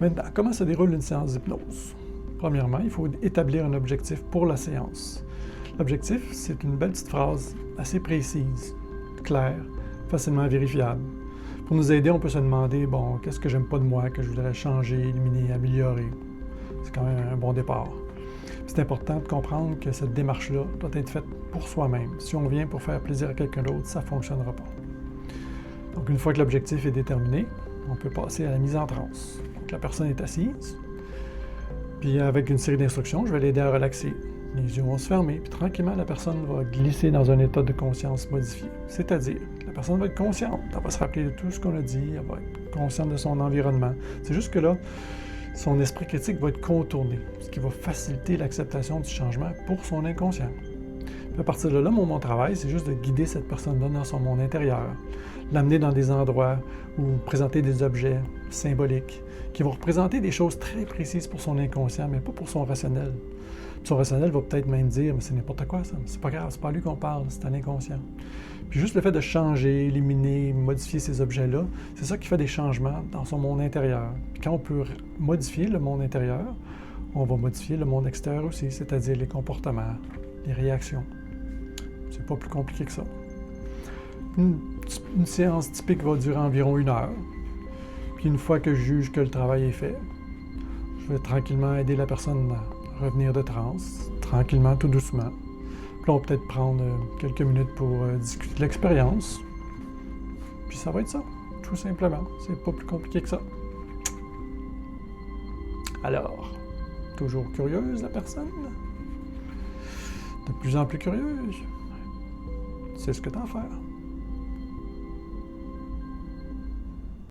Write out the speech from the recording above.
Maintenant, comment se déroule une séance d'hypnose? Premièrement, il faut établir un objectif pour la séance. L'objectif, c'est une belle petite phrase assez précise, claire, facilement vérifiable. Pour nous aider, on peut se demander, bon, qu'est-ce que j'aime pas de moi, que je voudrais changer, éliminer, améliorer? C'est quand même un bon départ. C'est important de comprendre que cette démarche-là doit être faite pour soi-même. Si on vient pour faire plaisir à quelqu'un d'autre, ça ne fonctionnera pas. Donc, une fois que l'objectif est déterminé, on peut passer à la mise en transe. Donc, la personne est assise, puis avec une série d'instructions, je vais l'aider à relaxer. Les yeux vont se fermer, puis tranquillement, la personne va glisser dans un état de conscience modifié. C'est-à-dire, la personne va être consciente, elle va se rappeler de tout ce qu'on a dit, elle va être consciente de son environnement. C'est juste que là, son esprit critique va être contourné, ce qui va faciliter l'acceptation du changement pour son inconscient. Puis à partir de là, mon travail, c'est juste de guider cette personne-là dans son monde intérieur, l'amener dans des endroits ou présenter des objets symboliques qui vont représenter des choses très précises pour son inconscient, mais pas pour son rationnel. Son rationnel va peut-être même dire « mais c'est n'importe quoi ça, c'est pas grave, c'est pas à lui qu'on parle, c'est à l'inconscient ». Puis juste le fait de changer, éliminer, modifier ces objets-là, c'est ça qui fait des changements dans son monde intérieur. Puis quand on peut modifier le monde intérieur, on va modifier le monde extérieur aussi, c'est-à-dire les comportements, les réactions. C'est pas plus compliqué que ça. Une séance typique va durer environ 1 heure. Puis une fois que je juge que le travail est fait, je vais tranquillement aider la personne à revenir de transe, tranquillement, tout doucement. Puis là, on va peut-être prendre quelques minutes pour discuter de l'expérience. Puis ça va être ça, tout simplement. C'est pas plus compliqué que ça. Alors, toujours curieuse la personne? De plus en plus curieuse? C'est ce que t'as à faire.